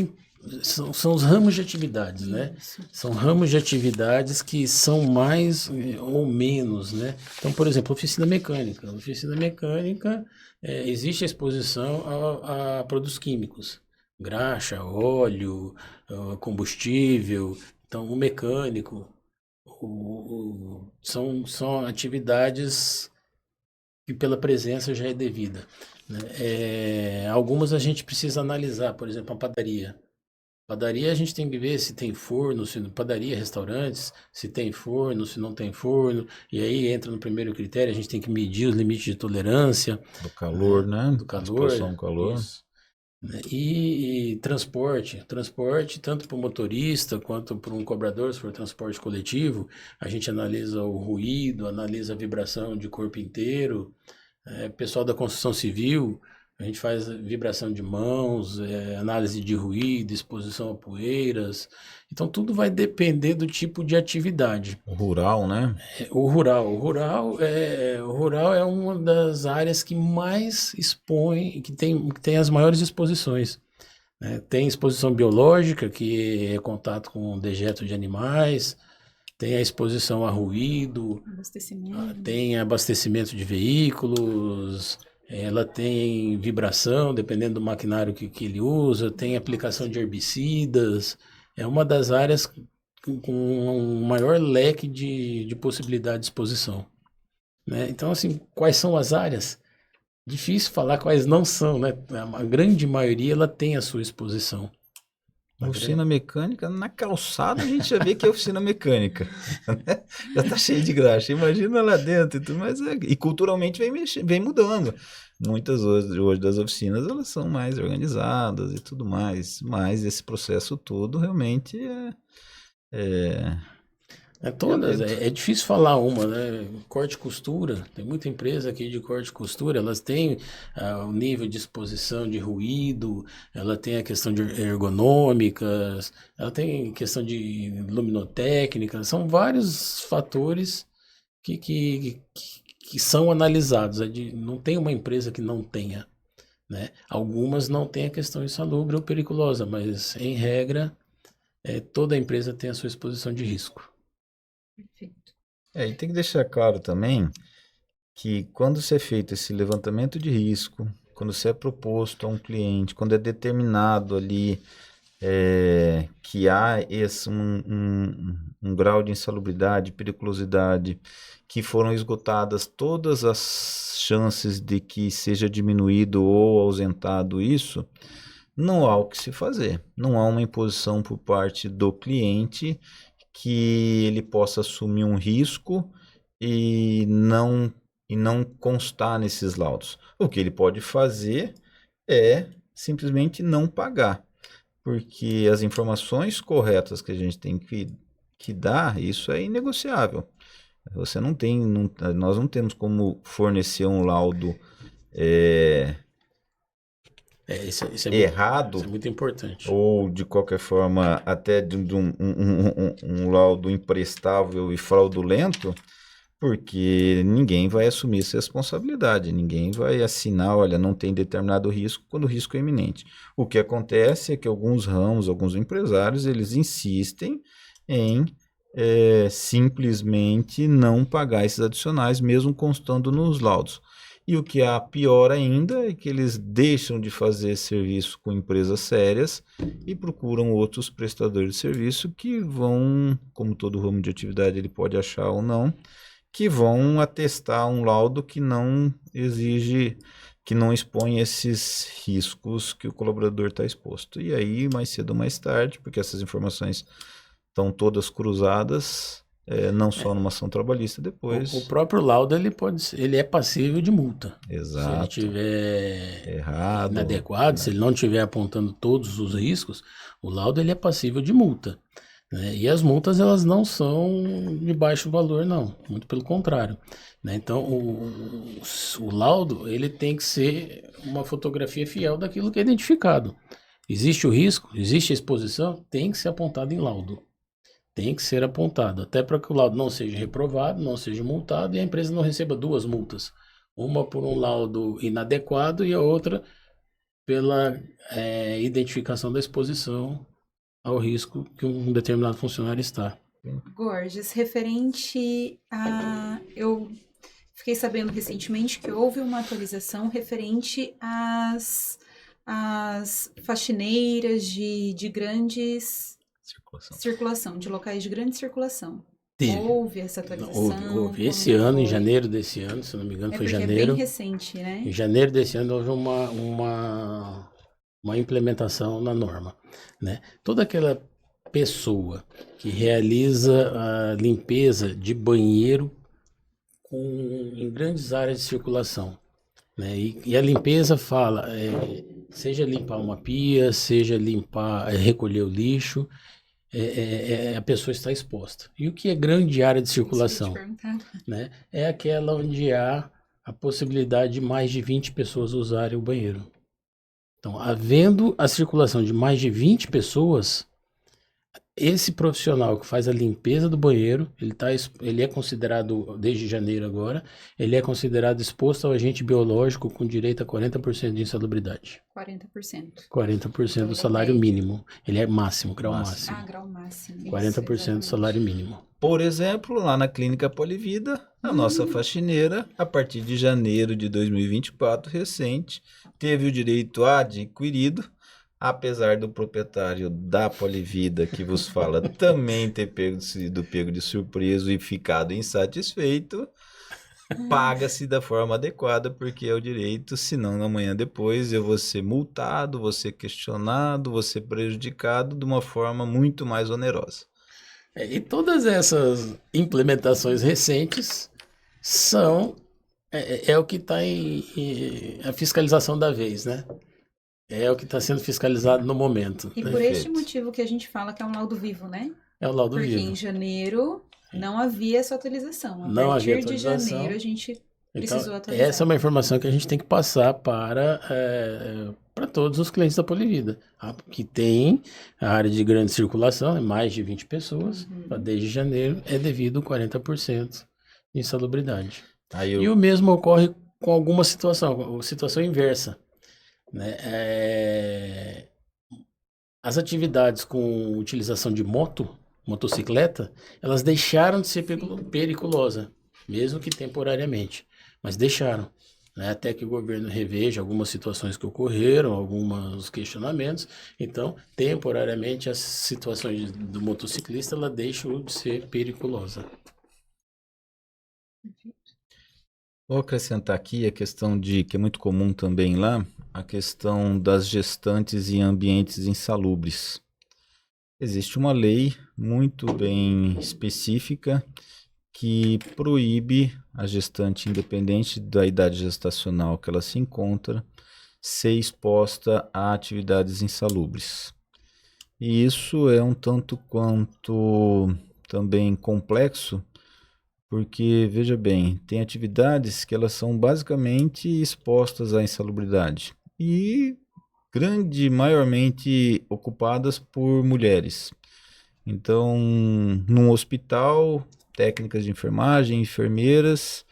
os ramos de atividades, né? Isso. São ramos de atividades que são mais ou menos, né? Então, por exemplo, oficina mecânica. Oficina mecânica, existe a exposição a produtos químicos, graxa, óleo, combustível. Então, o mecânico, são atividades que pela presença já é devida, né? Algumas a gente precisa analisar, por exemplo, a padaria. Padaria a gente tem que ver se tem forno, se padaria, restaurantes, se tem forno, se não tem forno. E aí entra no primeiro critério, a gente tem que medir os limites de tolerância, Do calor, né? do calor. Exposição ao calor. Isso. né? E transporte, tanto para o motorista quanto para um cobrador, se for transporte coletivo, a gente analisa o ruído, analisa a vibração de corpo inteiro. Pessoal da construção civil, a gente faz vibração de mãos, análise de ruído, exposição a poeiras. Então tudo vai depender do tipo de atividade. Rural, né? O rural é uma das áreas que mais expõe, que tem as maiores exposições, né? Tem exposição biológica, que é contato com dejetos de animais, tem a exposição a ruído, Abastecimento. tem abastecimento de veículos, ela tem vibração, dependendo do maquinário que ele usa, tem aplicação de herbicidas. É uma das áreas com um maior leque de possibilidade de exposição, né? Então, assim, quais são as áreas? Difícil falar quais não são, né? A grande maioria ela tem a sua exposição. Oficina mecânica, na calçada a gente já vê que é oficina mecânica, né? Já tá cheio de graxa, imagina lá dentro e tudo, e culturalmente vem mudando. Muitas hoje das oficinas, elas são mais organizadas e tudo mais, mas esse processo todo realmente é Todas, violento. é difícil falar uma, né? Corte e costura, tem muita empresa aqui de corte e costura, elas têm o nível de exposição de ruído, ela tem a questão de ergonômicas, ela tem questão de luminotécnica, são vários fatores que são analisados. Não tem uma empresa que não tenha, né? Algumas não têm a questão insalubre ou periculosa, mas em regra, toda empresa tem a sua exposição de risco. Perfeito. E tem que deixar claro também que quando se é feito esse levantamento de risco, quando se é proposto a um cliente, quando é determinado ali que há um grau de insalubridade, periculosidade, que foram esgotadas todas as chances de que seja diminuído ou ausentado isso, não há o que se fazer. Não há uma imposição por parte do cliente que ele possa assumir um risco e não constar nesses laudos. O que ele pode fazer é simplesmente não pagar, porque as informações corretas que a gente tem que dar, isso é inegociável. Você nós não temos como fornecer um laudo Isso é errado, isso é muito importante. ou de qualquer forma até de um laudo imprestável e fraudulento, porque ninguém vai assumir essa responsabilidade, ninguém vai assinar, olha, não tem determinado risco quando o risco é iminente. O que acontece é que alguns ramos, alguns empresários, eles insistem em simplesmente não pagar esses adicionais, mesmo constando nos laudos. E o que há pior ainda é que eles deixam de fazer serviço com empresas sérias e procuram outros prestadores de serviço que vão, como todo ramo de atividade ele pode achar ou não, que vão atestar um laudo que não exige, que não expõe esses riscos que o colaborador está exposto. E aí, mais cedo ou mais tarde, porque essas informações estão todas cruzadas, não só numa ação trabalhista, depois... O próprio laudo ele é passível de multa. Exato. Se ele tiver errado, inadequado, se ele não estiver apontando todos os riscos, o laudo ele é passível de multa, né? E as multas elas não são de baixo valor, não, muito pelo contrário, né? Então o laudo ele tem que ser uma fotografia fiel daquilo que é identificado. Existe o risco, existe a exposição, tem que ser apontado em laudo. Tem que ser apontado, até para que o laudo não seja reprovado, não seja multado e a empresa não receba duas multas. Uma por um laudo inadequado e a outra pela identificação da exposição ao risco que um determinado funcionário está. Gorges, referente a... Eu fiquei sabendo recentemente que houve uma atualização referente às faxineiras de grandes... Circulação, de locais de grande circulação. Teve. Houve essa atualização? Houve. Esse ano, em janeiro desse ano, se não me engano, foi janeiro. É bem recente, né? Em janeiro desse ano houve uma implementação na norma, né? Toda aquela pessoa que realiza a limpeza de banheiro em grandes áreas de circulação, né? E a limpeza fala Seja limpar uma pia, seja recolher o lixo, a pessoa está exposta. E o que é grande área de Isso que eu ia te circulação? perguntar. Né? É aquela onde há a possibilidade de mais de 20 pessoas usarem o banheiro. Então, havendo a circulação de mais de 20 pessoas, esse profissional que faz a limpeza do banheiro, ele é considerado, desde janeiro agora, ele é considerado exposto ao agente biológico com direito a 40% de insalubridade. 40%. 40% do Ele é salário médio. mínimo. Ele é máximo, grau Máximo. máximo. Grau máximo. Isso, 40% do exatamente. salário mínimo. Por exemplo, lá na Clínica Polivida, a nossa faxineira, a partir de janeiro de 2024, recente, teve o direito adquirido, apesar do proprietário da Polivida que vos fala também ter sido pego de surpresa e ficado insatisfeito, paga-se da forma adequada, porque é o direito, senão amanhã depois eu vou ser multado, vou ser questionado, vou ser prejudicado de uma forma muito mais onerosa. E todas essas implementações recentes são o que está a fiscalização da vez, né? É o que está sendo fiscalizado no momento. E Né? por este Perfeito. motivo que a gente fala que é um laudo vivo, né? É o laudo Porque vivo. em janeiro não havia essa atualização. A Não havia partir de atualização. janeiro a gente Então, precisou atualizar. essa é uma informação que a gente tem que passar para todos os clientes da Polivida. Que tem a área de grande circulação, é mais de 20 pessoas, desde janeiro é devido a 40% de insalubridade. Aí E o mesmo ocorre com alguma situação inversa. Né? As atividades com utilização de motocicleta, elas deixaram de ser periculosas, mesmo que temporariamente, mas deixaram. Né? Até que o governo reveja algumas situações que ocorreram, alguns questionamentos. Então, temporariamente, as situações do motociclista, ela deixam de ser periculosa. Vou acrescentar aqui a questão que é muito comum também lá, a questão das gestantes em ambientes insalubres. Existe uma lei muito bem específica que proíbe a gestante, independente da idade gestacional que ela se encontra, ser exposta a atividades insalubres. E isso é um tanto quanto também complexo, porque, veja bem, tem atividades que elas são basicamente expostas à insalubridade e maiormente ocupadas por mulheres. Então, num hospital, técnicas de enfermagem, enfermeiras,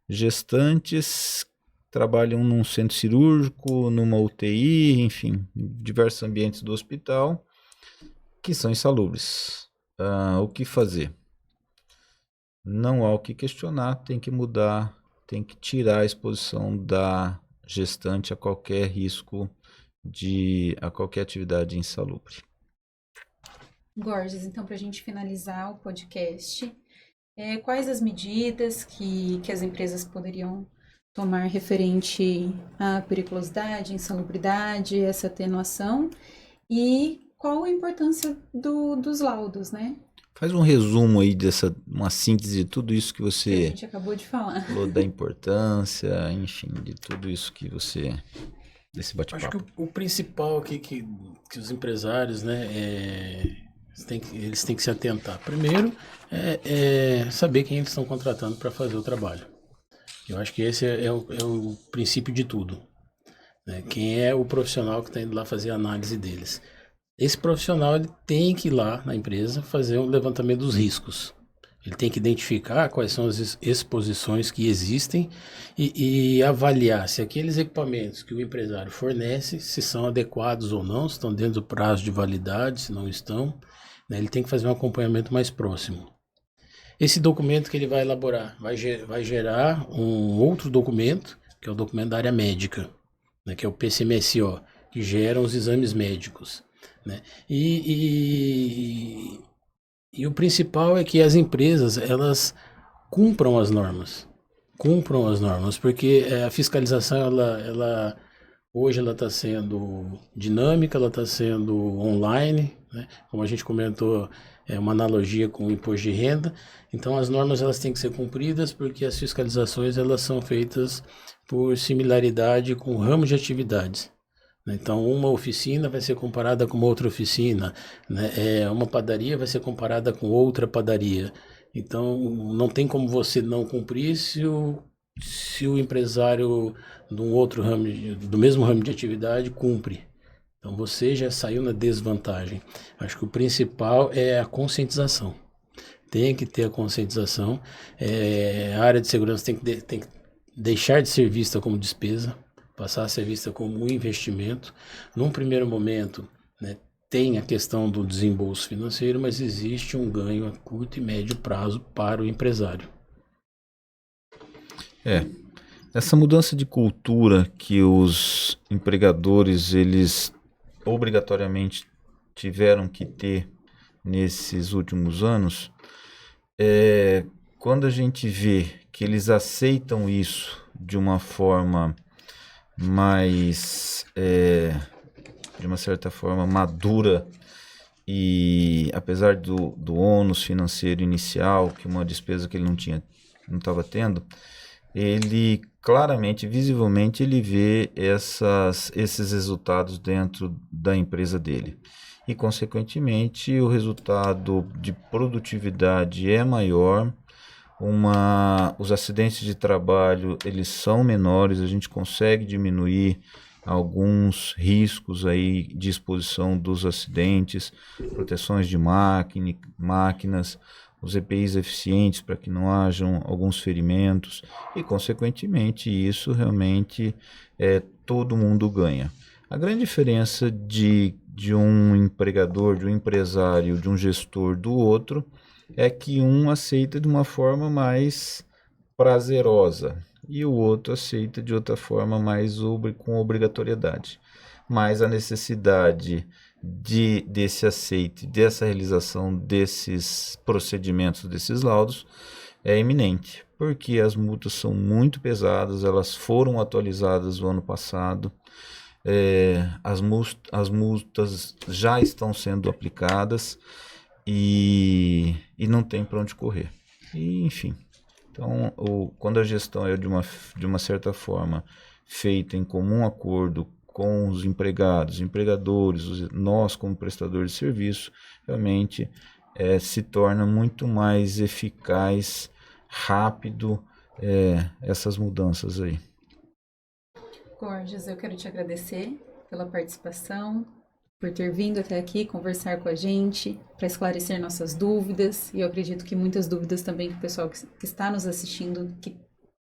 gestantes, trabalham num centro cirúrgico, numa UTI, enfim, diversos ambientes do hospital que são insalubres. O que fazer? Não há o que questionar, tem que mudar, tem que tirar a exposição da gestante a qualquer risco, a qualquer atividade insalubre. Gorges, então, para a gente finalizar o podcast, quais as medidas que as empresas poderiam tomar referente à periculosidade, insalubridade, essa atenuação, e qual a importância dos laudos, né? Faz um resumo aí uma síntese de tudo isso que Que a você gente acabou de falar. falou, da importância, enfim, de tudo isso que você, desse Acho bate-papo. que o principal aqui que os empresários, né, eles têm que se atentar. Primeiro, saber quem eles estão contratando para fazer o trabalho. Eu acho que esse é o princípio de tudo. Né? Quem é o profissional que está indo lá fazer a análise deles. Esse profissional ele tem que ir lá na empresa fazer um levantamento dos riscos. Ele tem que identificar quais são as exposições que existem e avaliar se aqueles equipamentos que o empresário fornece, se são adequados ou não, se estão dentro do prazo de validade, se não estão. Né? Ele tem que fazer um acompanhamento mais próximo. Esse documento que ele vai elaborar vai gerar um outro documento, que é o documento da área médica, né? Que é o PCMSO, que gera os exames médicos. Né? E o principal é que as empresas elas cumpram as normas, porque a fiscalização hoje ela está sendo dinâmica, ela está sendo online, né? Como a gente comentou, é uma analogia com o imposto de renda. Então as normas elas têm que ser cumpridas porque as fiscalizações elas são feitas por similaridade com ramos de atividades. né? Então, uma oficina vai ser comparada com outra oficina, né? Uma padaria vai ser comparada com outra padaria. Então, não tem como você não cumprir se o empresário de um outro ramo, do mesmo ramo de atividade, cumpre. Então, você já saiu na desvantagem. Acho que o principal é a conscientização. Tem que ter a conscientização. A área de segurança tem que deixar de ser vista como despesa, passar a ser vista como um investimento. Num primeiro momento, né, tem a questão do desembolso financeiro, mas existe um ganho a curto e médio prazo para o empresário. Essa mudança de cultura que os empregadores, eles obrigatoriamente tiveram que ter nesses últimos anos, quando a gente vê que eles aceitam isso de uma forma mais, de uma certa forma, madura, e apesar do ônus financeiro inicial, que uma despesa que ele não estava tendo, ele claramente, visivelmente, ele vê esses resultados dentro da empresa dele. E, consequentemente, o resultado de produtividade é maior, os acidentes de trabalho, eles são menores, a gente consegue diminuir alguns riscos aí de exposição dos acidentes, proteções de máquinas, os EPIs eficientes para que não hajam alguns ferimentos e, consequentemente, isso realmente todo mundo ganha. A grande diferença de um empregador, de um empresário, de um gestor do outro é que um aceita de uma forma mais prazerosa e o outro aceita de outra forma mais com obrigatoriedade. Mas a necessidade desse aceite, dessa realização desses procedimentos, desses laudos, é iminente, porque as multas são muito pesadas, elas foram atualizadas no ano passado, as multas já estão sendo aplicadas e não tem para onde correr. E, enfim, então, quando a gestão é de uma certa forma feita em comum acordo com os empregados, empregadores, nós como prestadores de serviço, realmente se torna muito mais eficaz, rápido, essas mudanças aí. Gorges, eu quero te agradecer pela participação, por ter vindo até aqui conversar com a gente, para esclarecer nossas dúvidas, e eu acredito que muitas dúvidas também que o pessoal que está nos assistindo, que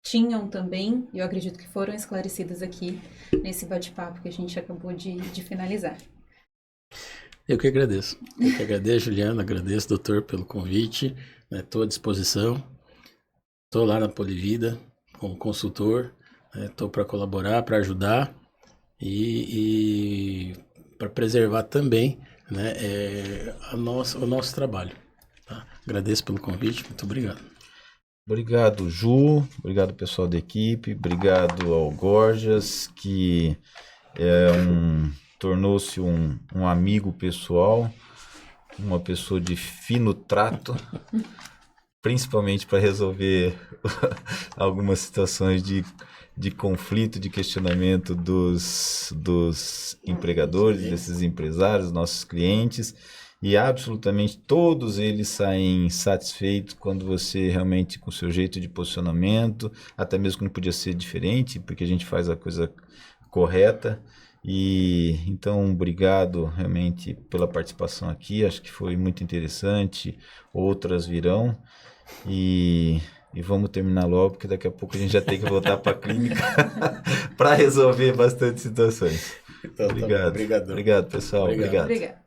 tinham também, e eu acredito que foram esclarecidas aqui nesse bate-papo que a gente acabou de finalizar. Eu que agradeço. Eu que agradeço, Juliana, agradeço, doutor, pelo convite. Estou à disposição. Estou lá na Polivida como consultor. Estou para colaborar, para ajudar e para preservar também, né, o nosso trabalho. Tá? Agradeço pelo convite. Muito obrigado. Obrigado, Ju. Obrigado, pessoal da equipe. Obrigado ao Gorges, que tornou-se um amigo pessoal, uma pessoa de fino trato, principalmente para resolver algumas situações de conflito, de questionamento dos empregadores, desses empresários, nossos clientes. E absolutamente todos eles saem satisfeitos quando você realmente, com o seu jeito de posicionamento, até mesmo quando podia ser diferente, porque a gente faz a coisa correta. E então, obrigado realmente pela participação aqui, acho que foi muito interessante, outras virão. E vamos terminar logo, porque daqui a pouco a gente já tem que voltar para a clínica para resolver bastante situações. Então, obrigado. Tá, obrigado, pessoal. Obrigado. Obrigada.